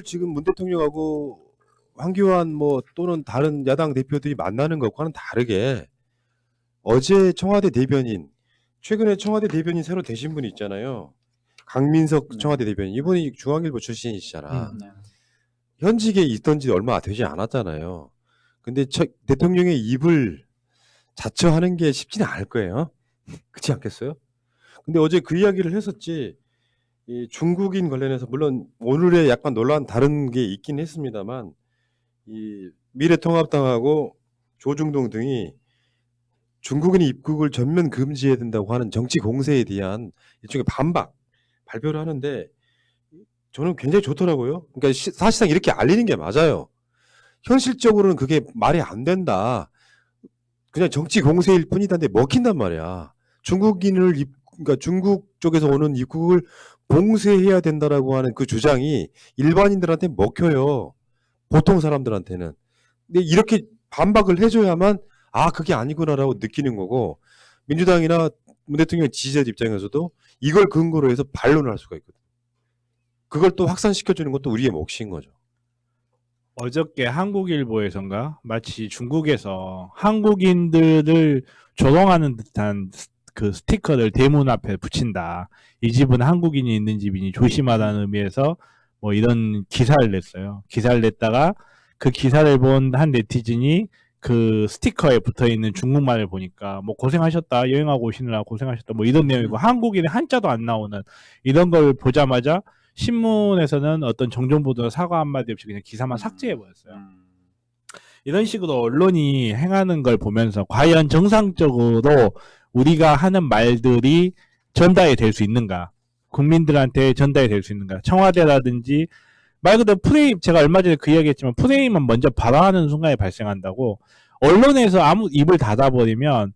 지금 문 대통령하고 황교안 뭐 또는 다른 야당 대표들이 만나는 것과는 다르게 어제 청와대 대변인, 최근에 청와대 대변인 새로 되신 분이 있잖아요. 강민석 네. 청와대 대변인. 이분이 중앙일보 출신이시잖아. 네. 현직에 있던 지 얼마 되지 않았잖아요. 근데 대통령의 입을 자처하는 게 쉽지는 않을 거예요. 그렇지 않겠어요? 근데 어제 그 이야기를 했었지. 이 중국인 관련해서 물론 오늘의 약간 논란 다른 게 있긴 했습니다만 이 미래통합당하고 조중동 등이 중국인의 입국을 전면 금지해야 된다고 하는 정치 공세에 대한 일종의 반박 발표를 하는데 저는 굉장히 좋더라고요. 그러니까 사실상 이렇게 알리는 게 맞아요. 현실적으로는 그게 말이 안 된다. 그냥 정치 공세일 뿐이다인데 먹힌단 말이야. 그러니까 중국 쪽에서 오는 입국을 봉쇄해야 된다라고 하는 그 주장이 일반인들한테 먹혀요. 보통 사람들한테는. 근데 이렇게 반박을 해줘야만 아 그게 아니구나라고 느끼는 거고 민주당이나 문 대통령 지지자들 입장에서도 이걸 근거로 해서 반론을 할 수가 있거든. 그걸 또 확산시켜주는 것도 우리의 몫인 거죠. 어저께 한국일보에선가 마치 중국에서 한국인들을 조롱하는 듯한 그 스티커를 대문 앞에 붙인다. 이 집은 한국인이 있는 집이니 조심하라는 의미에서 뭐 이런 기사를 냈어요. 기사를 냈다가 그 기사를 본 한 네티즌이 그 스티커에 붙어있는 중국말을 보니까 뭐 고생하셨다. 여행하고 오시느라 고생하셨다. 뭐 이런 내용이고 한국인의 한자도 안 나오는 이런 걸 보자마자 신문에서는 어떤 정정보도나 사과 한마디 없이 그냥 기사만 삭제해버렸어요. 이런 식으로 언론이 행하는 걸 보면서 과연 정상적으로 우리가 하는 말들이 전달이 될 수 있는가, 국민들한테 전달이 될 수 있는가. 청와대라든지 말 그대로 프레임, 제가 얼마 전에 그 이야기했지만 프레임은 먼저 발화하는 순간에 발생한다고. 언론에서 아무 입을 닫아버리면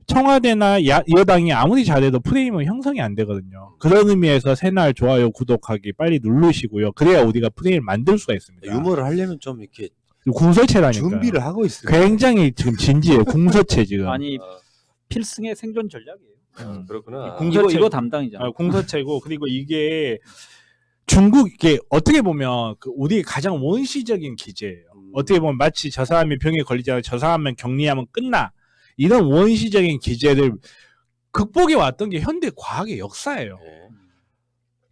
청와대나 여당이 아무리 잘해도 프레임은 형성이 안 되거든요. 그런 의미에서 새날 좋아요, 구독하기 빨리 누르시고요. 그래야 우리가 프레임을 만들 수가 있습니다. 유머를 하려면 좀 이렇게 궁서체라니까. 준비를 하고 있어요. 굉장히 지금 진지해요. 궁서체 지금. 아니 필승의 생존 전략이에요. 그렇구나. 이거 담당이잖아. 궁서체고 그리고 이게 중국 이게 어떻게 보면 그 우리의 가장 원시적인 기제예요. 어떻게 보면 마치 저 사람이 병에 걸리잖아요. 저 사람은 격리하면 끝나. 이런 원시적인 기제를 극복해 왔던 게 현대 과학의 역사예요. 네.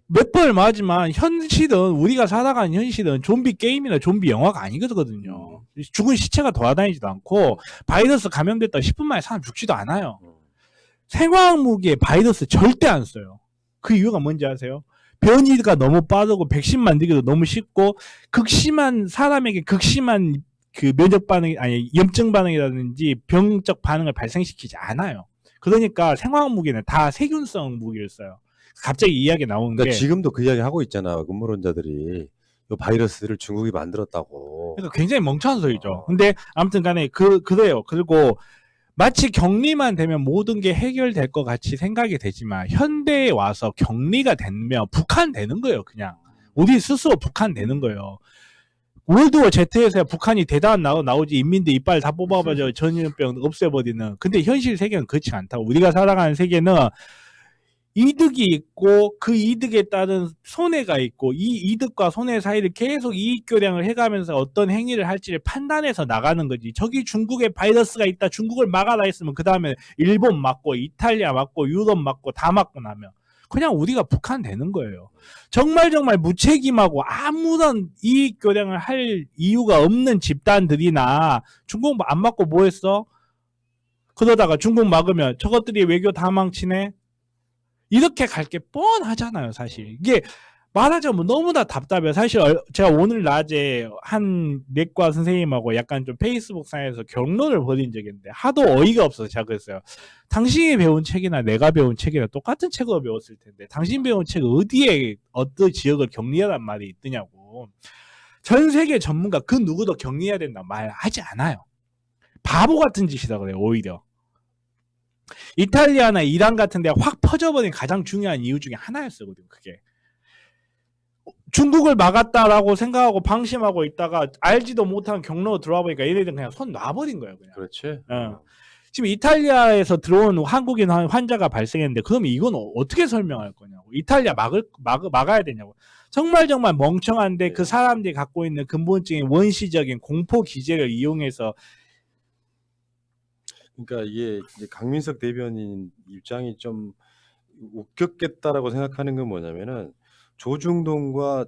몇 번을 맞지만 현실은 우리가 살아가는 현실은 좀비 게임이나 좀비 영화가 아니거든요. 죽은 시체가 돌아다니지도 않고 바이러스 감염됐다 10분 만에 사람 죽지도 않아요. 생화학 무기에 바이러스 절대 안 써요. 그 이유가 뭔지 아세요? 변이가 너무 빠르고 백신 만들기도 너무 쉽고 극심한 사람에게 극심한 그 면역 반응이 아니 염증 반응이라든지 병적 반응을 발생시키지 않아요. 그러니까 생화학 무기는 다 세균성 무기를 써요. 갑자기 이야기 나오는 그러니까 게 지금도 그 이야기 하고 있잖아. 음모론자들이 이 바이러스를 중국이 만들었다고. 그러니까 굉장히 멍청한 소리죠. 근데 아무튼 간에 그래요. 그리고 마치 격리만 되면 모든 게 해결될 것 같이 생각이 되지만 현대에 와서 격리가 되면 북한되는 거예요. 그냥 우리 스스로 북한되는 거예요. 월드워 Z에서야 북한이 대단한 나오지 인민들 이빨 다 뽑아버려 전염병 없애버리는. 근데 현실 세계는 그렇지 않다고. 우리가 살아가는 세계는 이득이 있고 그 이득에 따른 손해가 있고 이 이득과 손해 사이를 계속 이익교량을 해가면서 어떤 행위를 할지를 판단해서 나가는 거지. 저기 중국에 바이러스가 있다. 중국을 막아라 했으면 그 다음에 일본 맞고 이탈리아 맞고 유럽 맞고 다 맞고 나면 그냥 우리가 북한 되는 거예요. 정말 무책임하고 아무런 이익교량을 할 이유가 없는 집단들이나 중국 안 맞고 뭐 했어? 그러다가 중국 막으면 저것들이 외교 다 망치네? 이렇게 갈 게 뻔하잖아요, 사실. 이게 말하자면 너무나 답답해요. 사실 제가 오늘 낮에 한 내과 선생님하고 약간 좀 페이스북 상에서 경론을 벌인 적이 있는데 하도 어이가 없어서 제가 그랬어요. 당신이 배운 책이나 내가 배운 책이나 똑같은 책으로 배웠을 텐데 당신 배운 책 어디에 어떤 지역을 격리하란 말이 있느냐고. 전 세계 전문가 그 누구도 격리해야 된다 말 하지 않아요. 바보 같은 짓이라 그래요, 오히려. 이탈리아나 이란 같은 데가 확 퍼져버린 가장 중요한 이유 중에 하나였어요. 그게. 중국을 막았다라고 생각하고 방심하고 있다가 알지도 못한 경로로 들어와 보니까 얘네들은 그냥 손 놔버린 거예요. 그냥. 그렇지. 어. 지금 이탈리아에서 들어온 한국인 환자가 발생했는데 그럼 이건 어떻게 설명할 거냐고. 이탈리아 막아야 되냐고. 정말 멍청한데 그 사람들이 갖고 있는 근본적인 원시적인 공포 기제를 이용해서 그러니까 이게 이제 강민석 대변인 입장이 좀 웃겼겠다라고 생각하는 건 뭐냐면은 조중동과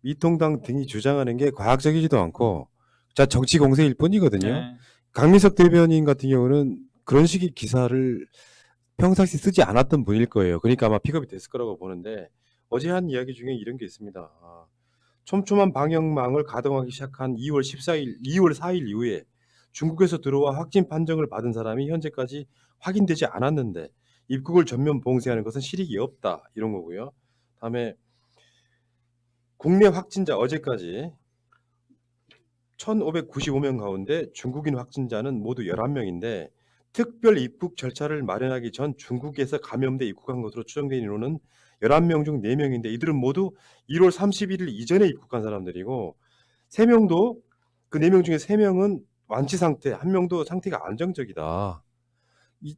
미통당 등이 주장하는 게 과학적이지도 않고 자 정치 공세일 뿐이거든요. 네. 강민석 대변인 같은 경우는 그런 식의 기사를 평상시 쓰지 않았던 분일 거예요. 그러니까 아마 픽업이 됐을 거라고 보는데 어제 한 이야기 중에 이런 게 있습니다. 촘촘한 방역망을 가동하기 시작한 2월 4일 이후에 중국에서 들어와 확진 판정을 받은 사람이 현재까지 확인되지 않았는데 입국을 전면 봉쇄하는 것은 실익이 없다. 이런 거고요. 다음에 국내 확진자 어제까지 1,595명 가운데 중국인 확진자는 모두 11명인데 특별 입국 절차를 마련하기 전 중국에서 감염돼 입국한 것으로 추정된 인원은 11명 중 4명인데 이들은 모두 1월 31일 이전에 입국한 사람들이고 3명도 그 4명 중에 3명은 완치 상태, 1명도 상태가 안정적이다.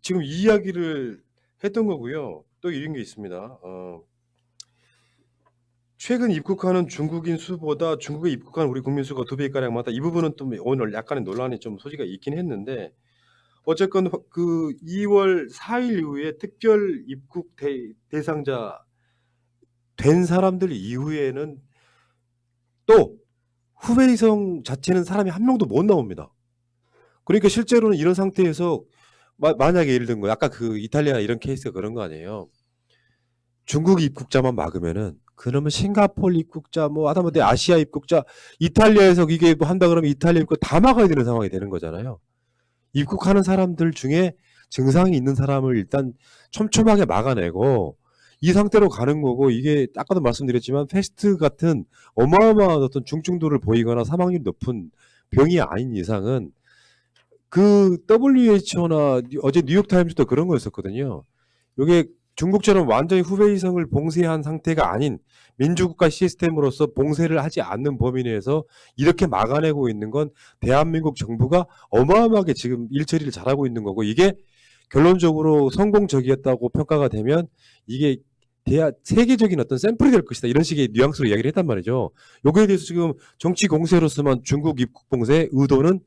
지금 이 이야기를 했던 거고요. 또 이런 게 있습니다. 최근 입국하는 중국인 수보다 중국에 입국한 우리 국민 수가 2배가량 많다. 이 부분은 또 오늘 약간의 논란이 좀 소지가 있긴 했는데 어쨌건 그 2월 4일 이후에 특별 입국 대상자 된 사람들 이후에는 또 후베이성 자체는 사람이 한 명도 못 나옵니다. 그러니까 실제로는 이런 상태에서 만약에 예를 든 거 아까 그 이탈리아 이런 케이스가 그런 거 아니에요. 중국 입국자만 막으면은 그러면 싱가포르 입국자 뭐 하다못해 아시아 입국자 이탈리아에서 이게 뭐 한다 그러면 이탈리아 입국 다 막아야 되는 상황이 되는 거잖아요. 입국하는 사람들 중에 증상이 있는 사람을 일단 촘촘하게 막아내고 이 상태로 가는 거고 이게 아까도 말씀드렸지만 패스트 같은 어마어마한 어떤 중증도를 보이거나 사망률이 높은 병이 아닌 이상은 그 WHO나 어제 뉴욕타임즈도 그런 거였었거든요. 이게 중국처럼 완전히 후베이성을 봉쇄한 상태가 아닌 민주국가 시스템으로서 봉쇄를 하지 않는 범위 내에서 이렇게 막아내고 있는 건 대한민국 정부가 어마어마하게 지금 일처리를 잘하고 있는 거고 이게 결론적으로 성공적이었다고 평가가 되면 이게 세계적인 어떤 샘플이 될 것이다. 이런 식의 뉘앙스로 이야기를 했단 말이죠. 여기에 대해서 지금 정치 공세로서만 중국 입국 봉쇄 의도는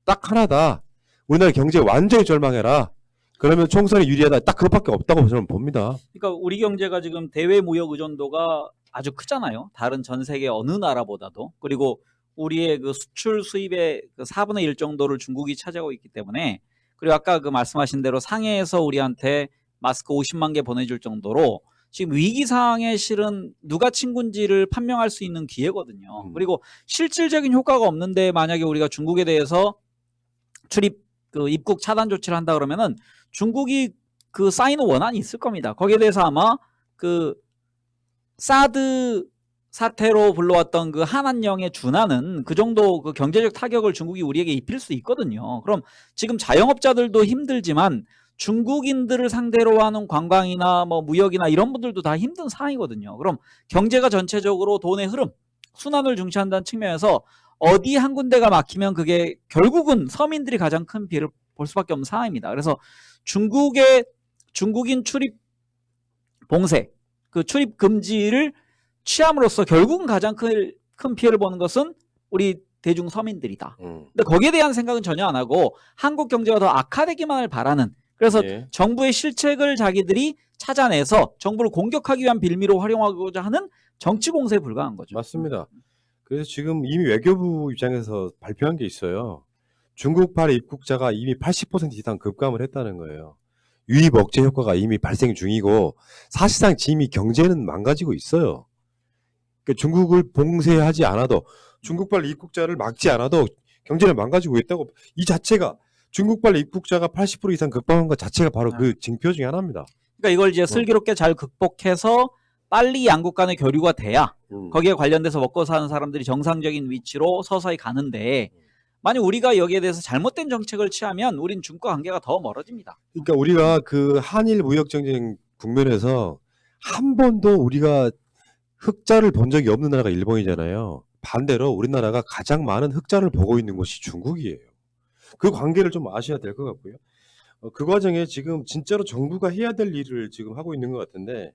딱 하나다. 우리나라 경제 완전히 절망해라. 그러면 총선이 유리하다. 딱 그것밖에 없다고 저는 봅니다. 그러니까 우리 경제가 지금 대외 무역 의존도가 아주 크잖아요. 다른 전 세계 어느 나라보다도. 그리고 우리의 그 수출 수입의 그 4분의 1 정도를 중국이 차지하고 있기 때문에 그리고 아까 그 말씀하신 대로 상해에서 우리한테 마스크 50만 개 보내줄 정도로 지금 위기 상황에 실은 누가 친구인지를 판명할 수 있는 기회거든요. 그리고 실질적인 효과가 없는데 만약에 우리가 중국에 대해서 입국 차단 조치를 한다 그러면은 중국이 그 쌓이는 원한이 있을 겁니다. 거기에 대해서 아마 그 사드 사태로 불러왔던 그 한한령에 준하는 그 정도 그 경제적 타격을 중국이 우리에게 입힐 수 있거든요. 그럼 지금 자영업자들도 힘들지만 중국인들을 상대로 하는 관광이나 뭐 무역이나 이런 분들도 다 힘든 상황이거든요. 그럼 경제가 전체적으로 돈의 흐름, 순환을 중시한다는 측면에서 어디 한 군데가 막히면 그게 결국은 서민들이 가장 큰 피해를 볼 수밖에 없는 상황입니다. 그래서 중국인 출입 봉쇄, 그 출입 금지를 취함으로써 결국은 가장 큰 피해를 보는 것은 우리 대중 서민들이다. 근데 거기에 대한 생각은 전혀 안 하고 한국 경제가 더 악화되기만을 바라는 그래서 정부의 실책을 자기들이 찾아내서 정부를 공격하기 위한 빌미로 활용하고자 하는 정치 공세에 불과한 거죠. 맞습니다. 그래서 지금 이미 외교부 입장에서 발표한 게 있어요. 중국발 입국자가 이미 80% 이상 급감을 했다는 거예요. 유입 억제 효과가 이미 발생 중이고 사실상 지금 이 경제는 망가지고 있어요. 그러니까 중국을 봉쇄하지 않아도 중국발 입국자를 막지 않아도 경제는 망가지고 있다고 이 자체가 중국발 입국자가 80% 이상 급감한 것 자체가 바로 그 징표 중에 하나입니다. 그러니까 이걸 이제 슬기롭게 잘 극복해서 빨리 양국 간의 교류가 돼야 거기에 관련돼서 먹고 사는 사람들이 정상적인 위치로 서서히 가는데 만약 우리가 여기에 대해서 잘못된 정책을 취하면 우린 중국과 관계가 더 멀어집니다. 그러니까 우리가 그 한일 무역 정쟁 국면에서 한 번도 우리가 흑자를 본 적이 없는 나라가 일본이잖아요. 반대로 우리나라가 가장 많은 흑자를 보고 있는 곳이 중국이에요. 그 관계를 좀 아셔야 될 것 같고요. 그 과정에 지금 진짜로 정부가 해야 될 일을 지금 하고 있는 것 같은데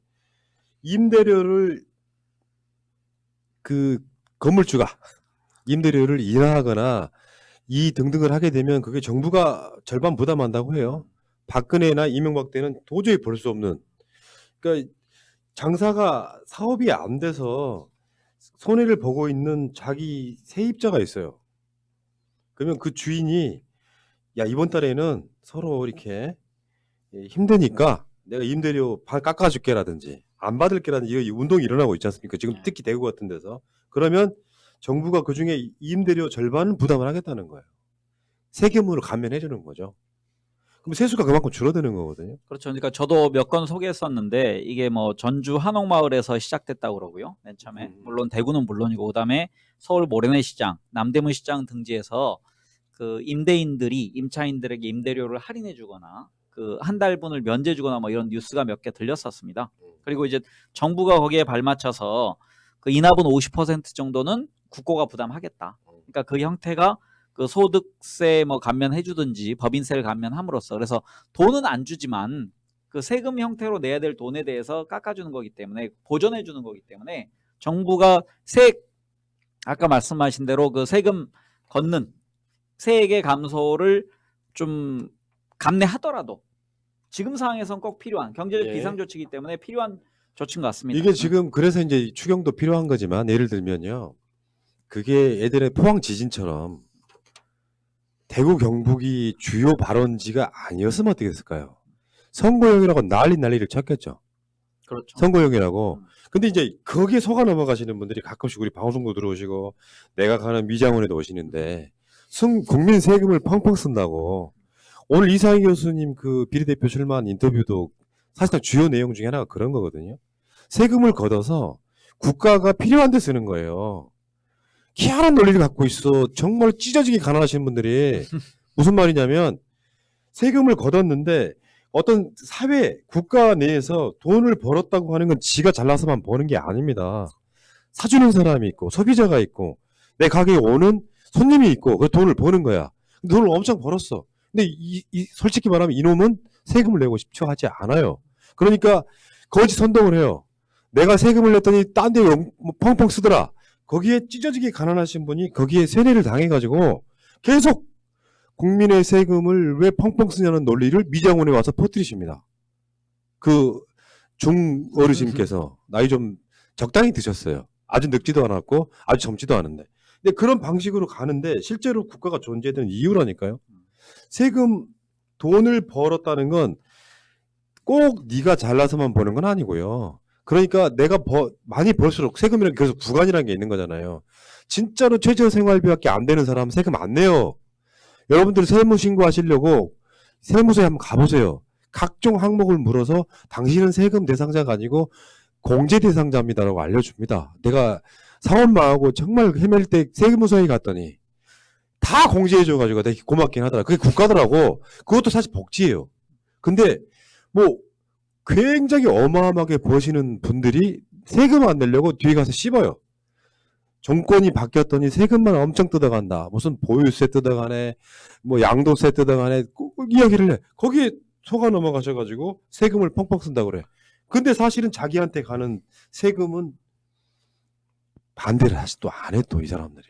임대료를 그 건물주가 임대료를 인하하거나 이 등등을 하게 되면 그게 정부가 절반 부담한다고 해요. 박근혜나 이명박 때는 도저히 볼 수 없는 그러니까 장사가 사업이 안 돼서 손해를 보고 있는 자기 세입자가 있어요. 그러면 그 주인이 야 이번 달에는 서로 이렇게 힘드니까 내가 임대료 깎아줄게라든지 안 받을게라든지 이 운동이 일어나고 있지 않습니까? 지금 특히 대구 같은 데서 그러면 정부가 그중에 임대료 절반은 부담을 하겠다는 거예요. 세금으로 감면해 주는 거죠. 그럼 세수가 그만큼 줄어드는 거거든요. 그렇죠. 그러니까 저도 몇 건 소개했었는데 이게 뭐 전주 한옥마을에서 시작됐다고 그러고요. 맨 처음에 물론 대구는 물론이고 그다음에 서울 모래내시장, 남대문 시장 등지에서 그 임대인들이 임차인들에게 임대료를 할인해 주거나 그 한 달분을 면제 주거나 뭐 이런 뉴스가 몇 개 들렸었습니다. 그리고 이제 정부가 거기에 발맞춰서 그 인하분 50% 정도는 국고가 부담하겠다. 그러니까 그 형태가 그 소득세 뭐 감면해 주든지 법인세를 감면함으로써 그래서 돈은 안 주지만 그 세금 형태로 내야 될 돈에 대해서 깎아주는 거기 때문에 보전해 주는 거기 때문에 정부가 아까 말씀하신 대로 그 세금 걷는 세액의 감소를 좀 감내하더라도 지금 상황에선 꼭 필요한 경제적 예. 비상조치이기 때문에 필요한 조치인 것 같습니다. 이게 지금 그래서 이제 추경도 필요한 거지만 예를 들면요. 그게 예전에 포항 지진처럼 대구 경북이 주요 발원지가 아니었으면 어떻게 됐을까요? 선거용이라고 난리를 쳤겠죠. 그렇죠. 선거용이라고. 근데 이제 거기에 속아 넘어가시는 분들이 가끔씩 우리 방송도 들어오시고 내가 가는 미장원에도 오시는데 국민 세금을 펑펑 쓴다고. 오늘 이상희 교수님 그 비례대표 출마한 인터뷰도 사실상 주요 내용 중에 하나가 그런 거거든요. 세금을 걷어서 국가가 필요한 데 쓰는 거예요. 희한한 논리를 갖고 있어. 정말 찢어지게 가난하신 분들이 무슨 말이냐면 세금을 걷었는데 어떤 사회, 국가 내에서 돈을 벌었다고 하는 건 지가 잘나서만 버는 게 아닙니다. 사주는 사람이 있고 소비자가 있고 내 가게에 오는 손님이 있고 그 돈을 버는 거야. 돈을 엄청 벌었어. 근데 솔직히 말하면 이놈은 세금을 내고 싶죠 하지 않아요. 그러니까 거짓 선동을 해요. 내가 세금을 냈더니 딴 데 펑펑 쓰더라. 거기에 찢어지게 가난하신 분이 거기에 세뇌를 당해가지고 계속 국민의 세금을 왜 펑펑 쓰냐는 논리를 미장원에 와서 퍼뜨리십니다. 그 중어르신께서 나이 좀 적당히 드셨어요. 아주 늙지도 않았고 아주 젊지도 않은데. 근데 그런 방식으로 가는데 실제로 국가가 존재되는 이유라니까요. 세금 돈을 벌었다는 건 꼭 네가 잘나서만 버는 건 아니고요. 그러니까 내가 많이 벌수록 세금이랑 계속 구간이라는 게 있는 거잖아요. 진짜로 최저생활비밖에 안 되는 사람은 세금 안 내요. 여러분들 세무 신고하시려고 세무서에 한번 가보세요. 각종 항목을 물어서 당신은 세금 대상자가 아니고 공제 대상자입니다라고 알려줍니다. 내가 사원망하고 정말 헤맬 때 세무서에 갔더니 다 공제해줘가지고 되게 고맙긴 하더라. 그게 국가더라고. 그것도 사실 복지예요. 근데 뭐 굉장히 어마어마하게 버시는 분들이 세금 안 내려고 뒤에 가서 씹어요. 정권이 바뀌었더니 세금만 엄청 뜯어간다. 무슨 보유세 뜯어가네, 뭐 양도세 뜯어가네, 꼭 이야기를 해. 거기에 속아 넘어가셔가지고 세금을 펑펑 쓴다고 그래. 근데 사실은 자기한테 가는 세금은 반대를 하지 또 안 해 또 이 사람들이.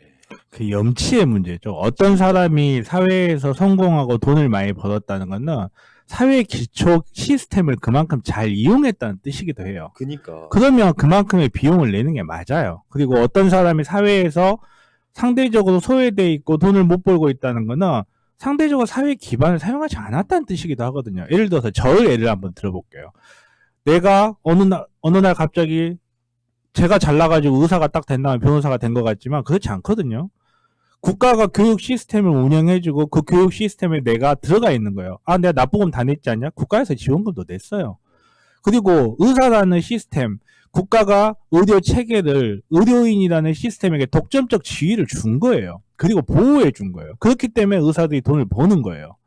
그 염치의 문제죠. 어떤 사람이 사회에서 성공하고 돈을 많이 벌었다는 거는 사회 기초 시스템을 그만큼 잘 이용했다는 뜻이기도 해요. 그니까. 그러면 그만큼의 비용을 내는 게 맞아요. 그리고 어떤 사람이 사회에서 상대적으로 소외돼 있고 돈을 못 벌고 있다는 거는 상대적으로 사회 기반을 사용하지 않았다는 뜻이기도 하거든요. 예를 들어서 저의 예를 한번 들어볼게요. 내가 어느 날 갑자기 제가 잘나가지고 의사가 딱 된 다음에 변호사가 된 것 같지만 그렇지 않거든요. 국가가 교육 시스템을 운영해주고 그 교육 시스템에 내가 들어가 있는 거예요. 아, 내가 납부금 다 냈지 않냐? 국가에서 지원금도 냈어요. 그리고 의사라는 시스템, 국가가 의료 체계를 의료인이라는 시스템에게 독점적 지위를 준 거예요. 그리고 보호해 준 거예요. 그렇기 때문에 의사들이 돈을 버는 거예요.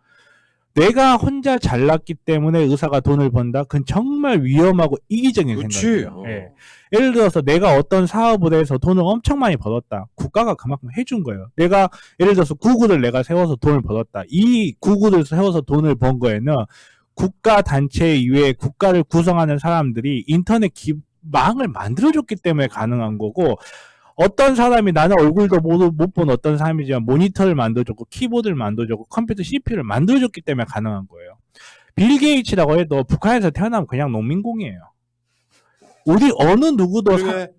내가 혼자 잘났기 때문에 의사가 돈을 번다? 그건 정말 위험하고 이기적인 그치. 생각이에요. 예. 예를 들어서 내가 어떤 사업을 해서 돈을 엄청 많이 벌었다. 국가가 그만큼 해준 거예요. 내가 예를 들어서 구글을 내가 세워서 돈을 벌었다. 이 구글을 세워서 돈을 번 거에는 국가 단체 이외에 국가를 구성하는 사람들이 인터넷 망을 만들어줬기 때문에 가능한 거고, 어떤 사람이 나는 얼굴도 못 본 어떤 사람이지만 모니터를 만들어줬고 키보드를 만들어줬고 컴퓨터 CPU를 만들어줬기 때문에 가능한 거예요. 빌 게이츠라고 해도 북한에서 태어나면 그냥 농민공이에요. 우리 어느 누구도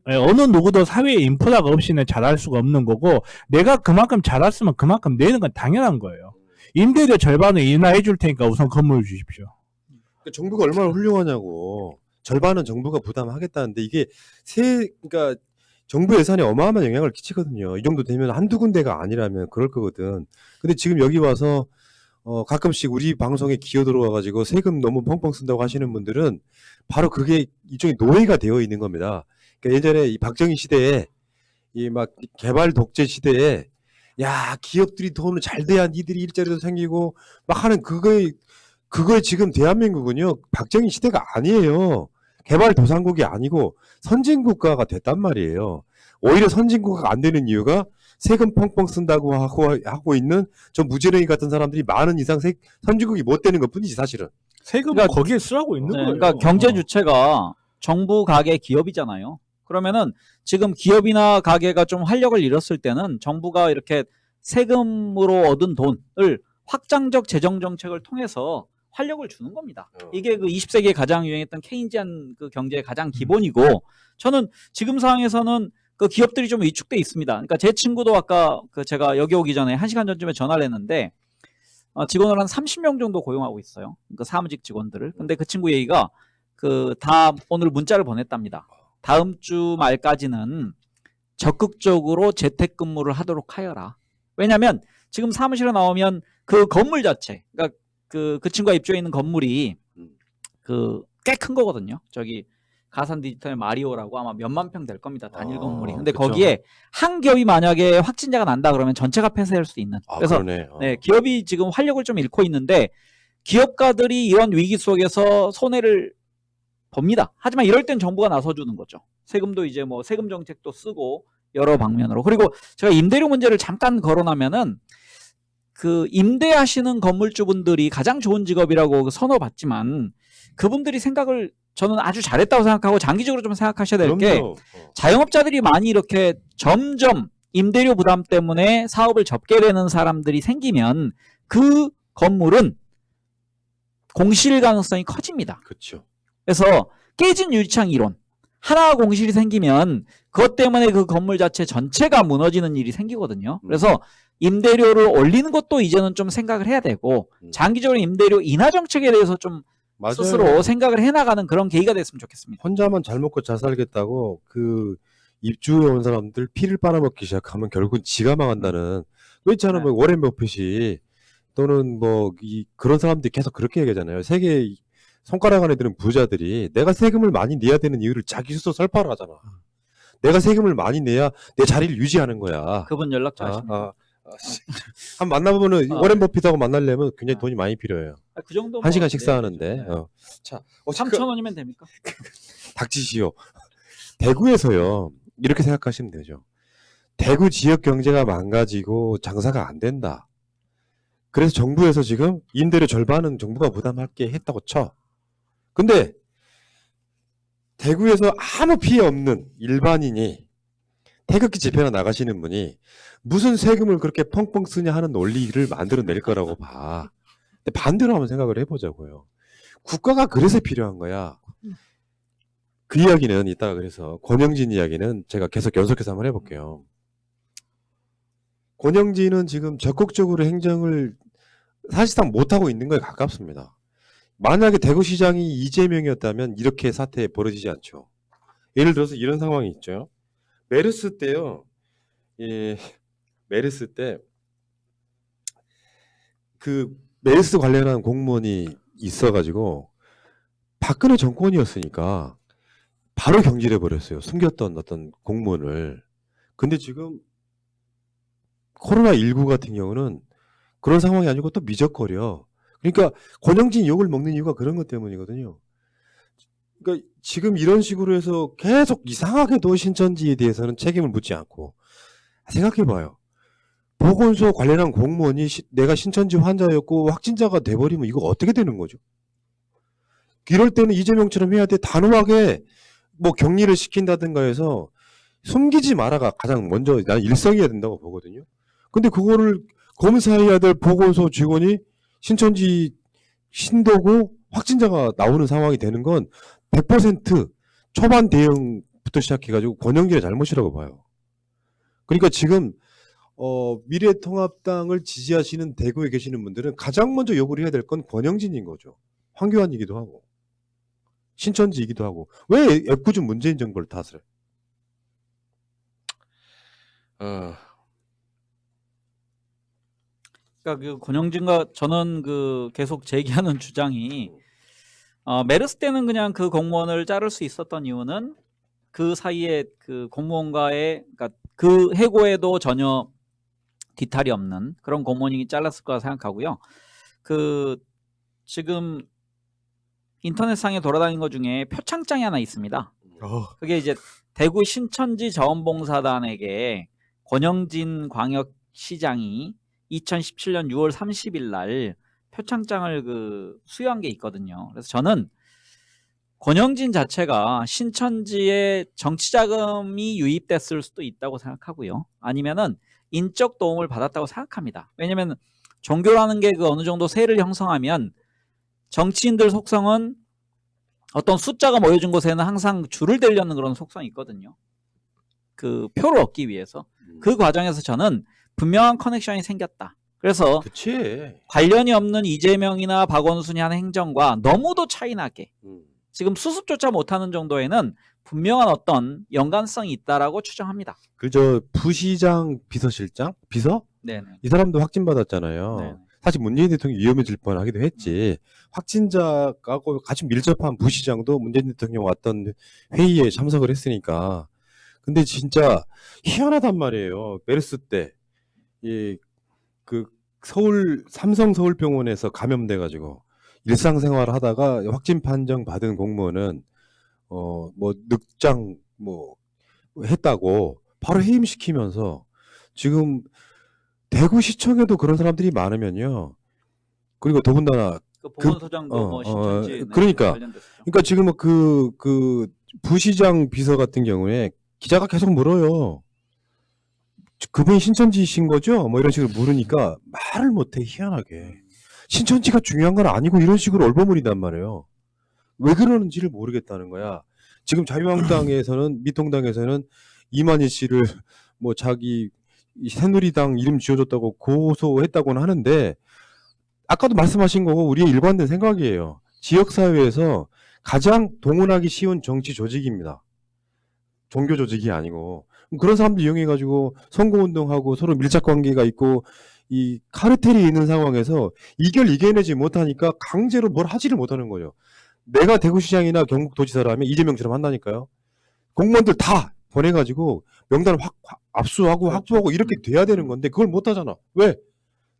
어느 누구도 사회에 인프라가 없이는 잘할 수가 없는 거고, 내가 그만큼 잘했으면 그만큼 내는 건 당연한 거예요. 임대료 절반을 인하해 줄 테니까 우선 건물을 주십시오. 그러니까 정부가 얼마나 훌륭하냐고. 절반은 정부가 부담하겠다는데 이게 그러니까 정부 예산에 어마어마한 영향을 끼치거든요. 이 정도 되면 한두 군데가 아니라면 그럴 거거든. 근데 지금 여기 와서 가끔씩 우리 방송에 기어 들어와가지고 세금 너무 펑펑 쓴다고 하시는 분들은 바로 그게 일종의 노예가 되어 있는 겁니다. 그러니까 예전에 이 박정희 시대에 이 막 개발 독재 시대에 야 기업들이 돈을 잘 돼야 니들이 일자리도 생기고 막 하는 그거에 지금 대한민국은요 박정희 시대가 아니에요. 개발도상국이 아니고 선진국가가 됐단 말이에요. 오히려 선진국가가 안 되는 이유가 세금 펑펑 쓴다고 하고 있는 저 무지랭이 같은 사람들이 많은 이상 선진국이 못 되는 것뿐이지 사실은. 세금을 그러니까- 거기에 쓰라고 있는 거예요. 그러니까 경제 주체가 정부, 가게, 기업이잖아요. 그러면은 지금 기업이나 가게가 좀 활력을 잃었을 때는 정부가 이렇게 세금으로 얻은 돈을 확장적 재정 정책을 통해서 활력을 주는 겁니다. 이게 그 20세기에 가장 유행했던 케인지안 그 경제의 가장 기본이고, 저는 지금 상황에서는 그 기업들이 좀 위축돼 있습니다. 그러니까 제 친구도 아까 그 제가 여기 오기 전에 1시간 전쯤에 전화를 했는데 직원을 한 30명 정도 고용하고 있어요. 그 사무직 직원들을. 근데 그 친구 얘기가 다 오늘 문자를 보냈답니다. 다음 주 말까지는 적극적으로 재택근무를 하도록 하여라. 왜냐면 지금 사무실에 나오면 그 건물 자체, 그러니까 그 친구가 입주해 있는 건물이 꽤 큰 거거든요. 저기 가산 디지털 마리오라고 아마 몇만 평 될 겁니다. 단일 건물이. 근데 그쵸. 거기에 한 기업이 만약에 확진자가 난다 그러면 전체가 폐쇄할 수 있는. 그래서 그러네. 네, 기업이 지금 활력을 좀 잃고 있는데 기업가들이 이런 위기 속에서 손해를 봅니다. 하지만 이럴 땐 정부가 나서주는 거죠. 세금도 이제 뭐 세금 정책도 쓰고 여러 방면으로. 그리고 제가 임대료 문제를 잠깐 거론하면은 그 임대하시는 건물주분들이 가장 좋은 직업이라고 선호받지만 그분들이 생각을 저는 아주 잘했다고 생각하고 장기적으로 좀 생각하셔야 될 게, 자영업자들이 많이 이렇게 점점 임대료 부담 때문에 사업을 접게 되는 사람들이 생기면 그 건물은 공실 가능성이 커집니다. 그렇죠. 그래서 깨진 유리창 이론. 하나 공실이 생기면 그것 때문에 그 건물 자체 전체가 무너지는 일이 생기거든요. 그래서 임대료를 올리는 것도 이제는 좀 생각을 해야 되고, 장기적으로 임대료 인하 정책에 대해서 좀 맞아요. 스스로 생각을 해나가는 그런 계기가 됐으면 좋겠습니다. 혼자만 잘 먹고 잘 살겠다고 그 입주해 온 사람들 피를 빨아먹기 시작하면 결국은 지가 망한다는. 왜 있잖아, 네. 뭐 워렌 버핏이 또는 뭐 그런 사람들이 계속 그렇게 얘기하잖아요. 세계 손가락 안에 드는 부자들이 내가 세금을 많이 내야 되는 이유를 자기 스스로 설파를 하잖아. 내가 세금을 많이 내야 내 자리를 유지하는 거야. 그분 연락처 아십니까? 한 만나보면은 워렌 버핏하고 만나려면 굉장히 돈이 많이 필요해요. 그 정도 1시간 식사하는데. 자, 3,000원이면 됩니까? 닥치시오. 대구에서요, 이렇게 생각하시면 되죠. 대구 지역 경제가 망가지고 장사가 안 된다. 그래서 정부에서 지금 임대료 절반은 정부가 부담할게 했다고 쳐. 근데 대구에서 아무 피해 없는 일반인이 태극기 집회나 나가시는 분이 무슨 세금을 그렇게 펑펑 쓰냐 하는 논리를 만들어낼 거라고 봐. 근데 반대로 한번 생각을 해보자고요. 국가가 그래서 필요한 거야. 그 이야기는 이따가 그래서 권영진 이야기는 제가 계속 연속해서 한번 해볼게요. 권영진은 지금 적극적으로 행정을 사실상 못하고 있는 거에 가깝습니다. 만약에 대구시장이 이재명이었다면 이렇게 사태 벌어지지 않죠. 예를 들어서 이런 상황이 있죠. 메르스 때요. 메르스 때 그 메르스 관련한 공무원이 있어가지고 박근혜 정권이었으니까 바로 경질해 버렸어요. 숨겼던 어떤 공무원을. 근데 지금 코로나19 같은 경우는 그런 상황이 아니고 또 미적거려. 그러니까 권영진이 욕을 먹는 이유가 그런 것 때문이거든요. 그러니까 지금 이런 식으로 해서 계속 이상하게도 신천지에 대해서는 책임을 묻지 않고 생각해봐요. 보건소 관련한 공무원이 내가 신천지 환자였고 확진자가 돼버리면 이거 어떻게 되는 거죠? 이럴 때는 이재명처럼 해야 돼. 단호하게 뭐 격리를 시킨다든가 해서 숨기지 마라가 가장 먼저 나는 일성이어야 된다고 보거든요. 근데 그거를 검사해야 될 보건소 직원이 신천지 신도고 확진자가 나오는 상황이 되는 건 100% 초반 대응부터 시작해가지고 권영진의 잘못이라고 봐요. 그러니까 지금 미래통합당을 지지하시는 대구에 계시는 분들은 가장 먼저 욕을 해야 될 건 권영진인 거죠. 황교안이기도 하고 신천지이기도 하고 왜 애꿎은 문재인 정부를 탓을 해? 그러니까 그 권영진과 저는 그 계속 제기하는 주장이 메르스 때는 그냥 그 공무원을 자를 수 있었던 이유는 그 사이에 그 공무원과의 그러니까 그 해고에도 전혀 뒤탈이 없는 그런 공무원이 잘랐을 거라 생각하고요. 그 지금 인터넷상에 돌아다니는 것 중에 표창장이 하나 있습니다. 그게 이제 대구 신천지 자원봉사단에게 권영진 광역시장이 2017년 6월 30일 날 표창장을 그 수여한 게 있거든요. 그래서 저는 권영진 자체가 신천지에 정치 자금이 유입됐을 수도 있다고 생각하고요. 아니면은 인적 도움을 받았다고 생각합니다. 왜냐면 종교라는 게 그 어느 정도 세를 형성하면 정치인들 속성은 어떤 숫자가 모여진 곳에는 항상 줄을 대려는 그런 속성이 있거든요. 그 표를 얻기 위해서. 그 과정에서 저는 분명한 커넥션이 생겼다. 그래서 그치. 관련이 없는 이재명이나 박원순이 하는 행정과 너무도 차이나게 지금 수습조차 못하는 정도에는 분명한 어떤 연관성이 있다라고 추정합니다. 그저 부시장 비서실장? 비서? 네네. 이 사람도 확진받았잖아요. 네네. 사실 문재인 대통령이 위험해질 뻔하기도 했지. 확진자하고 같이 밀접한 부시장도 문재인 대통령 왔던 회의에 참석을 했으니까. 근데 진짜 희한하단 말이에요. 메르스 때 그 서울 삼성 서울병원에서 감염돼가지고 일상생활 하다가 확진 판정 받은 공무원은 뭐 늑장 뭐 했다고 바로 해임시키면서 지금 대구시청에도 그런 사람들이 많으면요. 그리고 더군다나 그 보건소장도 뭐 신천지 그러니까. 관련됐었죠. 그러니까 지금 그 부시장 비서 같은 경우에 기자가 계속 물어요. 그분이 신천지이신 거죠? 뭐 이런 식으로 물으니까 말을 못해 희한하게. 신천지가 중요한 건 아니고 이런 식으로 얼버무린단 말이에요. 왜 그러는지를 모르겠다는 거야. 지금 자유한국당에서는 미통당에서는 이만희 씨를 뭐 자기 새누리당 이름 지어줬다고 고소했다고는 하는데 아까도 말씀하신 거고 우리의 일관된 생각이에요. 지역사회에서 가장 동원하기 쉬운 정치 조직입니다. 종교 조직이 아니고 그런 사람들 이용해가지고 선거운동하고 서로 밀착관계가 있고 이 카르텔이 있는 상황에서 이겨내지 못하니까 강제로 뭘 하지를 못하는 거죠. 내가 대구시장이나 경북도지사라면 이재명처럼 한다니까요. 공무원들 다 보내가지고 명단을 확 압수하고 확보하고 이렇게 돼야 되는 건데 그걸 못하잖아. 왜?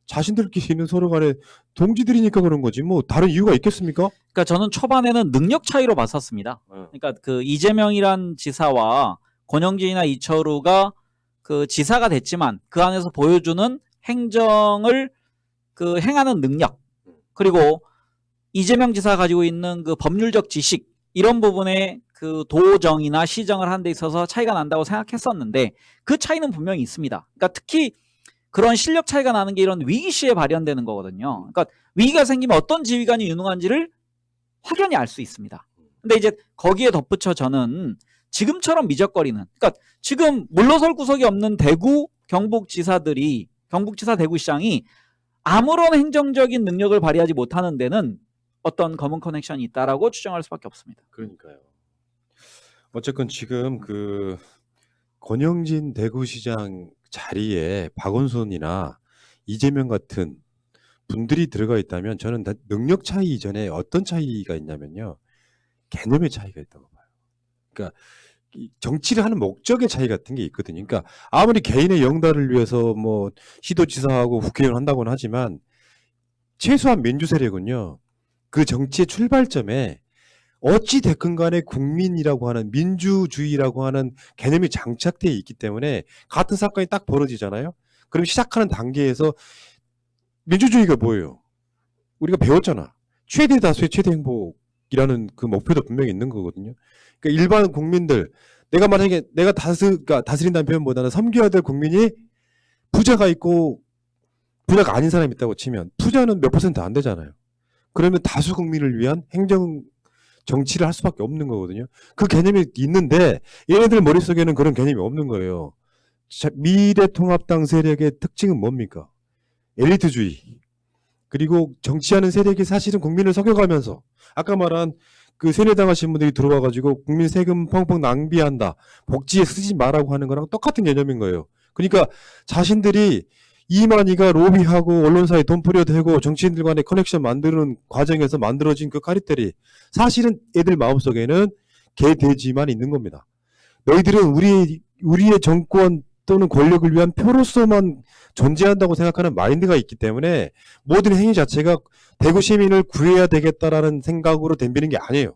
자신들끼리는 서로 간에 동지들이니까 그런 거지 뭐 다른 이유가 있겠습니까? 그러니까 저는 초반에는 능력 차이로 봤었습니다. 그러니까 그 이재명이란 지사와 권영진이나 이철우가 그 지사가 됐지만 그 안에서 보여주는 행정을 그 행하는 능력 그리고 이재명 지사가 가지고 있는 그 법률적 지식 이런 부분에 그 도정이나 시정을 하는 데 있어서 차이가 난다고 생각했었는데 그 차이는 분명히 있습니다. 그러니까 특히 그런 실력 차이가 나는 게 이런 위기 시에 발현되는 거거든요. 그러니까 위기가 생기면 어떤 지휘관이 유능한지를 확연히 알 수 있습니다. 근데 이제 거기에 덧붙여 저는 지금처럼 미적거리는 그러니까 지금 물러설 구석이 없는 대구 경북지사들이 경북지사 대구시장이 아무런 행정적인 능력을 발휘하지 못하는 데는 어떤 검은 커넥션이 있다라고 추정할 수밖에 없습니다. 그러니까요. 어쨌건 지금 그 권영진 대구시장 자리에 박원순이나 이재명 같은 분들이 들어가 있다면 저는 능력 차이 이전에 어떤 차이가 있냐면요. 개념의 차이가 있다고 봐요. 그러니까 정치를 하는 목적의 차이 같은 게 있거든요. 그러니까 아무리 개인의 영달을 위해서 뭐 시도지사하고 국회의원 한다고는 하지만 최소한 민주 세력은요. 그 정치의 출발점에 어찌 됐건 간에 국민이라고 하는 민주주의라고 하는 개념이 장착되어 있기 때문에 같은 사건이 딱 벌어지잖아요. 그럼 시작하는 단계에서 민주주의가 뭐예요? 우리가 배웠잖아. 최대 다수의 최대 행복이라는 그 목표도 분명히 있는 거거든요. 그러니까 일반 국민들, 내가 만약에 내가 그러니까 다스린다는 표현보다는 섬겨야 될 국민이 부자가 있고 부자가 아닌 사람이 있다고 치면 부자는 몇 퍼센트 안 되잖아요. 그러면 다수 국민을 위한 행정 정치를 할 수밖에 없는 거거든요. 그 개념이 있는데 얘네들 머릿속에는 그런 개념이 없는 거예요. 자, 미래통합당 세력의 특징은 뭡니까? 엘리트주의. 그리고 정치하는 세력이 사실은 국민을 속여가면서 아까 말한 그 세뇌당하신 분들이 들어와가지고 국민 세금 펑펑 낭비한다. 복지에 쓰지 마라고 하는 거랑 똑같은 개념인 거예요. 그러니까 자신들이 이만희가 로비하고 언론사에 돈 뿌려대고 정치인들 간의 커넥션 만드는 과정에서 만들어진 그 카리텔이 사실은 애들 마음속에는 개돼지만 있는 겁니다. 너희들은 우리의 정권 또는 권력을 위한 표로서만 존재한다고 생각하는 마인드가 있기 때문에 모든 행위 자체가 대구 시민을 구해야 되겠다라는 생각으로 덤비는 게 아니에요.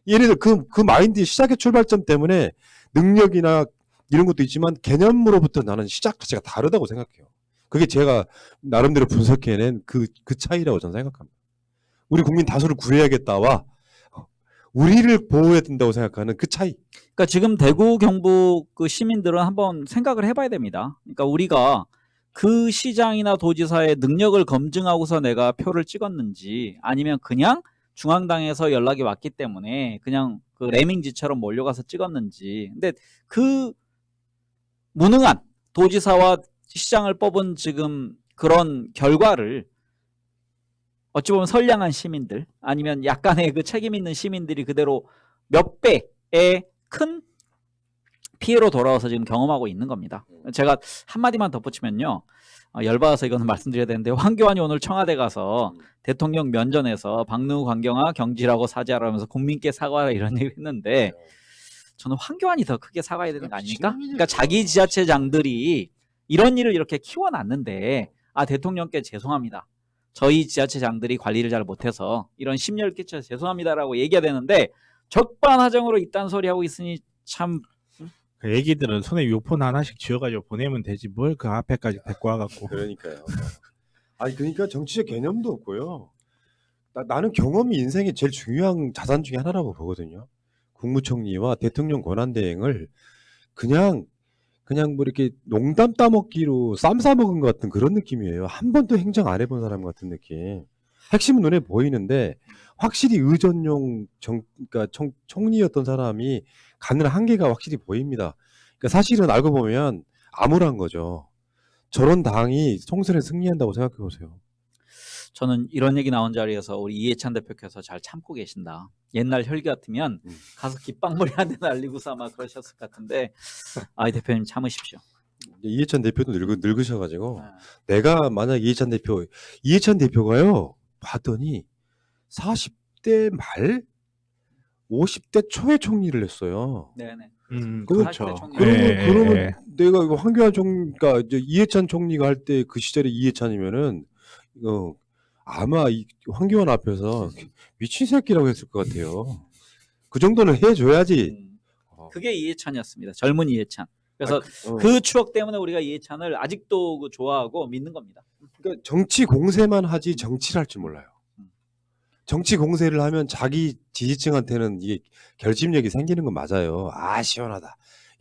얘네들 그 마인드의 시작의 출발점 때문에 능력이나 이런 것도 있지만 개념으로부터 나는 시작 자체가 다르다고 생각해요. 그게 제가 나름대로 분석해낸 그 차이라고 저는 생각합니다. 우리 국민 다수를 구해야겠다와 우리를 보호해야 된다고 생각하는 그 차이. 그러니까 지금 대구 경북 그 시민들은 한번 생각을 해봐야 됩니다. 그러니까 우리가 그 시장이나 도지사의 능력을 검증하고서 내가 표를 찍었는지 아니면 그냥 중앙당에서 연락이 왔기 때문에 그냥 그 레밍지처럼 몰려가서 찍었는지. 근데 그 무능한 도지사와 시장을 뽑은 지금 그런 결과를 어찌 보면 선량한 시민들 아니면 약간의 그 책임 있는 시민들이 그대로 몇 배의 큰 피해로 돌아와서 지금 경험하고 있는 겁니다. 제가 한마디만 덧붙이면요. 열받아서 이거는 말씀드려야 되는데 황교안이 오늘 청와대 가서 대통령 면전에서 박능우 강경화 경질하고 사죄하라면서 국민께 사과하라 이런 얘기를 했는데 저는 황교안이 더 크게 사과해야 되는 거 아닙니까? 그러니까 자기 지자체장들이 이런 일을 이렇게 키워놨는데 대통령께 죄송합니다. 저희 지자체장들이 관리를 잘 못해서 이런 심려를 끼쳐서 죄송합니다라고 얘기해야 되는데 적반하장으로 이딴 소리 하고 있으니 참. 그 애기들은 손에 요폰 하나씩 쥐어가지고 보내면 되지 뭘 그 앞에까지 데리고 와갖고. 그러니까요. 아니 그러니까 정치적 개념도 없고요. 나는 경험이 인생의 제일 중요한 자산 중에 하나라고 보거든요. 국무총리와 대통령 권한대행을 그냥 뭐 이렇게 농담 따먹기로 쌈 싸먹은 것 같은 그런 느낌이에요. 한 번도 행정 안 해본 사람 같은 느낌. 핵심은 눈에 보이는데 확실히 의전용 그러니까 총리였던 사람이 갖는 한계가 확실히 보입니다. 그러니까 사실은 알고 보면 암울한 거죠. 저런 당이 총선에 승리한다고 생각해 보세요. 저는 이런 얘기 나온 자리에서 우리 이해찬 대표께서 잘 참고 계신다. 옛날 혈기 같으면 가서 깃방머리 한 대 날리고서 아마 그러셨을 것 같은데 이 대표님 참으십시오. 이해찬 대표도 늙으셔가지고 내가 만약 이해찬 대표가요 봤더니 40대 말 50대 초에 총리를 했어요. 네네. 그렇죠. 그러면 내가 이거 황교안 그러니까 이제 이해찬 총리가 할 때 그 시절에 이해찬이면은 아마 황교안 앞에서 미친 새끼라고 했을 것 같아요. 그 정도는 해줘야지. 그게 이해찬이었습니다. 젊은 이해찬. 그래서 그 추억 때문에 우리가 이해찬을 아직도 좋아하고 믿는 겁니다. 그러니까 정치 공세만 하지 정치를 할 줄 몰라요. 정치 공세를 하면 자기 지지층한테는 이게 결집력이 생기는 건 맞아요. 시원하다.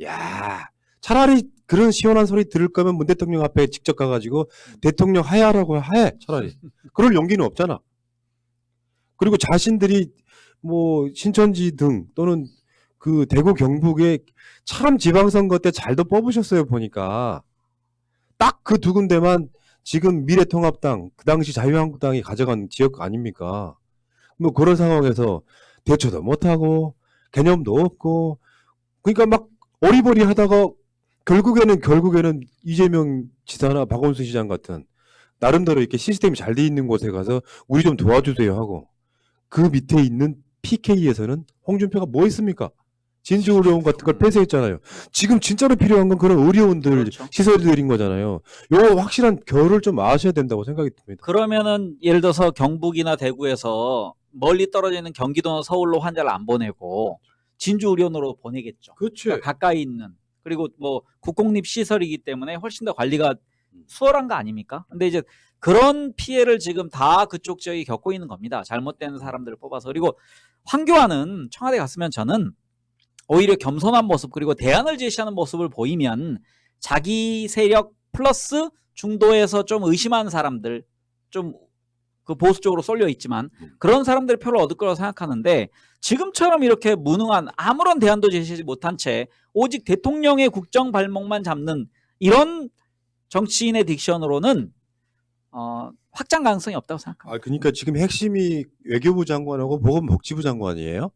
야, 차라리 그런 시원한 소리 들을 거면 문 대통령 앞에 직접 가가지고 대통령 하야라고 해. 차라리. 그럴 용기는 없잖아. 그리고 자신들이 뭐 신천지 등 또는 그 대구 경북에 참 지방선거 때 잘도 뽑으셨어요. 보니까 딱 그 두 군데만 지금 미래통합당 그 당시 자유한국당이 가져간 지역 아닙니까? 뭐 그런 상황에서 대처도 못하고 개념도 없고 그러니까 막 어리버리 하다가 결국에는 이재명 지사나 박원순 시장 같은 나름대로 이렇게 시스템이 잘 돼 있는 곳에 가서 우리 좀 도와주세요 하고 그 밑에 있는 PK에서는 홍준표가 뭐 했습니까? 진주 의료원 같은 걸 폐쇄했잖아요. 지금 진짜로 필요한 건 그런 의료원들, 그렇죠. 시설들인 거잖아요. 요 확실한 결을 좀 아셔야 된다고 생각이 듭니다. 그러면은 예를 들어서 경북이나 대구에서 멀리 떨어져 있는 경기도나 서울로 환자를 안 보내고 진주 의료원으로 보내겠죠. 그렇죠. 그러니까 가까이 있는, 그리고 뭐 국공립 시설이기 때문에 훨씬 더 관리가 수월한 거 아닙니까? 근데 이제 그런 피해를 지금 다 그쪽 지역이 겪고 있는 겁니다. 잘못된 사람들을 뽑아서. 그리고 황교안은 청와대 갔으면 저는 오히려 겸손한 모습, 그리고 대안을 제시하는 모습을 보이면 자기 세력 플러스 중도에서 좀 의심하는 사람들, 좀 그 보수 쪽으로 쏠려 있지만 그런 사람들의 표를 얻을 거라고 생각하는데, 지금처럼 이렇게 무능한, 아무런 대안도 제시하지 못한 채 오직 대통령의 국정 발목만 잡는 이런 정치인의 딕션으로는 확장 가능성이 없다고 생각합니다. 아, 그러니까 지금 핵심이 외교부 장관하고 보건복지부 장관이에요.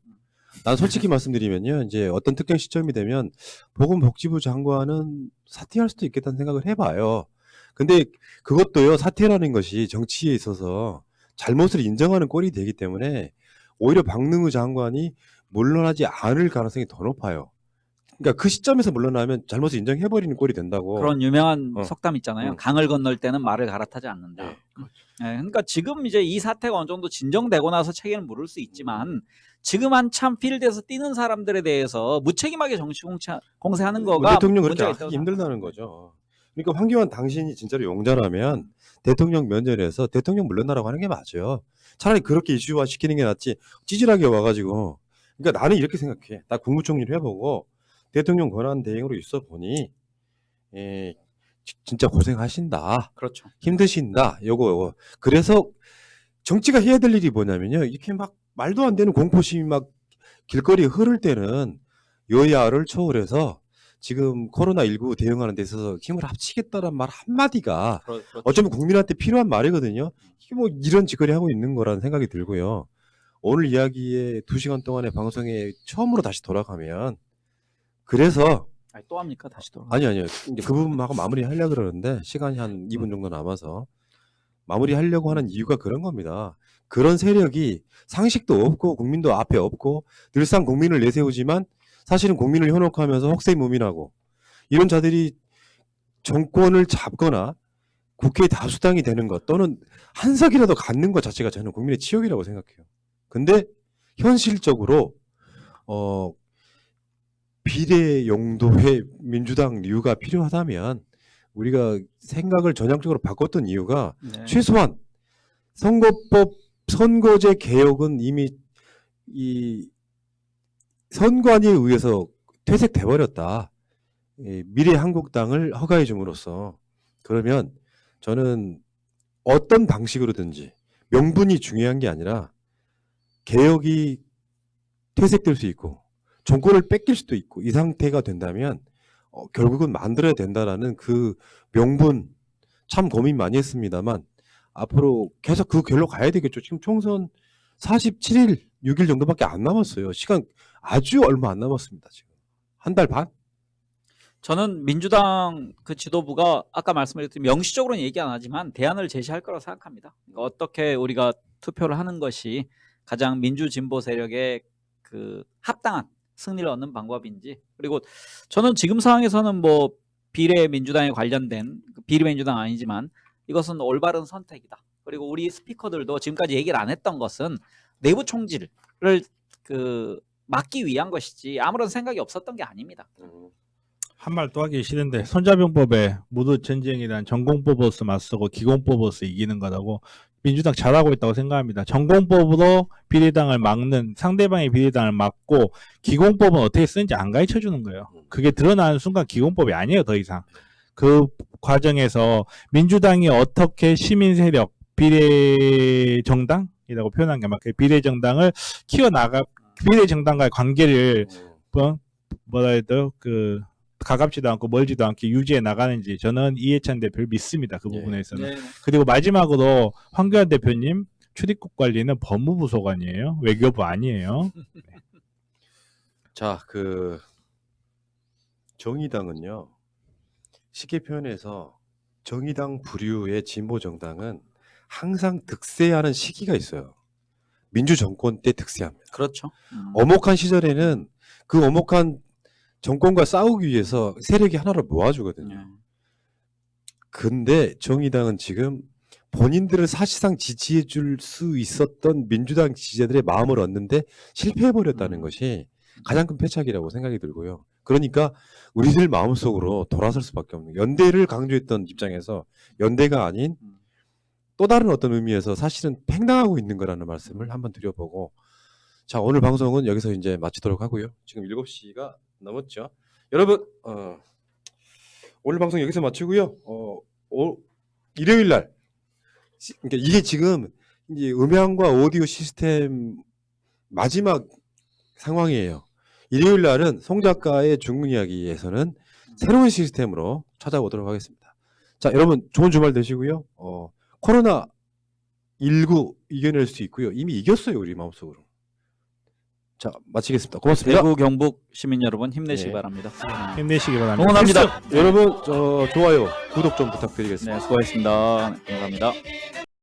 난 솔직히 말씀드리면요, 이제 어떤 특정 시점이 되면 보건복지부 장관은 사퇴할 수도 있겠다는 생각을 해봐요. 근데 그것도요, 사퇴라는 것이 정치에 있어서 잘못을 인정하는 꼴이 되기 때문에 오히려 박능우 장관이 물러나지 않을 가능성이 더 높아요. 그러니까 그 시점에서 물러나면 잘못을 인정해버리는 꼴이 된다고. 그런 유명한 어. 속담 있잖아요. 응. 강을 건널 때는 말을 갈아타지 않는다. 네. 네, 그러니까 지금 이제 이 사태가 어느 정도 진정되고 나서 책임을 물을 수 있지만, 지금 한참 필드에서 뛰는 사람들에 대해서 무책임하게 정치 공세하는 거가 대통령 그렇게 문제가 하기 있다고 힘들다는 거죠. 그러니까 황교안 당신이 진짜로 용자라면 대통령 면전에서 대통령 물러나라고 하는 게 맞아요. 차라리 그렇게 이슈화 시키는 게 낫지 찌질하게 와가지고. 그러니까 나는 이렇게 생각해. 나 국무총리를 해보고 대통령 권한 대행으로 있어 보니 진짜 고생하신다. 그렇죠. 힘드신다. 요거. 그래서 정치가 해야 될 일이 뭐냐면요. 이렇게 막 말도 안 되는 공포심이 막 길거리에 흐를 때는 여야를 초월해서 지금 코로나19 대응하는 데 있어서 힘을 합치겠다는 말 한마디가 그렇죠. 어쩌면 국민한테 필요한 말이거든요. 이게 뭐 이런 짓거리 하고 있는 거라는 생각이 들고요. 오늘 이야기에 2시간 동안의 방송에 처음으로 다시 돌아가면, 그래서 아니, 또 합니까? 다시 돌아. 아니요. 이제 그 부분하고 마무리하려고 그러는데 시간이 한 2분 정도 남아서 마무리하려고 하는 이유가 그런 겁니다. 그런 세력이 상식도 없고 국민도 앞에 없고 늘상 국민을 내세우지만 사실은 국민을 현혹하면서 혹세무민하고 이런 자들이 정권을 잡거나 국회의 다수당이 되는 것 또는 한석이라도 갖는 것 자체가 저는 국민의 치욕이라고 생각해요. 근데 현실적으로 비례 용도의 민주당류가 필요하다면 우리가 생각을 전향적으로 바꿨던 이유가 네. 최소한 선거법 선거제 개혁은 이미 이 선관위에 의해서 퇴색돼 버렸다. 미래 한국당을 허가해 줌으로써 그러면 저는 어떤 방식으로든지 명분이 중요한 게 아니라 개혁이 퇴색될 수 있고 정권을 뺏길 수도 있고 이 상태가 된다면 결국은 만들어야 된다라는 그 명분 참 고민 많이 했습니다만 앞으로 계속 그 길로 가야 되겠죠. 지금 총선 47일, 6일 정도밖에 안 남았어요. 시간 아주 얼마 안 남았습니다. 지금 한 달 반? 저는 민주당 그 지도부가 아까 말씀드렸듯이 명시적으로는 얘기 안 하지만 대안을 제시할 거라고 생각합니다. 그러니까 어떻게 우리가 투표를 하는 것이 가장 민주 진보 세력의 그 합당한 승리를 얻는 방법인지, 그리고 저는 지금 상황에서는 뭐 비례 민주당에 관련된 비례 민주당 아니지만 이것은 올바른 선택이다. 그리고 우리 스피커들도 지금까지 얘기를 안 했던 것은 내부 총질을 그 막기 위한 것이지 아무런 생각이 없었던 게 아닙니다. 한 말 또 하기 싫은데 손자병법에 모두 전쟁이란 전공법으로서 맞서고 기공법으로서 이기는 거라고 민주당 잘하고 있다고 생각합니다. 전공법으로 비례당을 막는, 상대방의 비례당을 막고 기공법은 어떻게 쓰는지 안 가르쳐 주는 거예요. 그게 드러나는 순간 기공법이 아니에요, 더 이상. 그 과정에서 민주당이 어떻게 시민 세력 비례 정당이라고 표현한 게 맞게 비례 정당을 비례 정당과의 관계를 뭐라 해야 돼요? 그 가깝지도 않고 멀지도 않게 유지해 나가는지 저는 이해찬 대표를 믿습니다. 그 부분에서는. 네. 그리고 마지막으로 황교안 대표님 출입국 관리는 법무부 소관이에요. 외교부 아니에요. 자, 그 정의당은요. 쉽게 표현해서 정의당 부류의 진보 정당은 항상 득세하는 시기가 있어요. 민주정권 때 득세합니다. 그렇죠. 엄혹한 시절에는 그 오목한 정권과 싸우기 위해서 세력이 하나로 모아주거든요. 네. 근데 정의당은 지금 본인들을 사실상 지지해 줄 수 있었던 민주당 지지자들의 마음을 얻는데 실패해버렸다는 것이 가장 큰 패착이라고 생각이 들고요. 그러니까 우리들 마음속으로 돌아설 수밖에 없는, 연대를 강조했던 입장에서 연대가 아닌 또 다른 어떤 의미에서 사실은 팽당하고 있는 거라는 말씀을 한번 드려보고, 자, 오늘 방송은 여기서 이제 마치도록 하고요. 지금 7시가 넘었죠. 여러분, 오늘 방송 여기서 마치고요. 일요일 날, 그러니까 이게 지금 이제 음향과 오디오 시스템 마지막 상황이에요. 일요일 날은 송 작가의 중국 이야기에서는 새로운 시스템으로 찾아오도록 하겠습니다. 자, 여러분 좋은 주말 되시고요. 코로나 19 이겨낼 수 있고요. 이미 이겼어요, 우리 마음속으로. 자, 마치겠습니다. 고맙습니다. 대구 경북 시민 여러분 힘내시기 네. 바랍니다. 힘내시기 바랍니다. 응원합니다. 여러분 좋아요, 구독 좀 부탁드리겠습니다. 네, 수고하셨습니다. 감사합니다.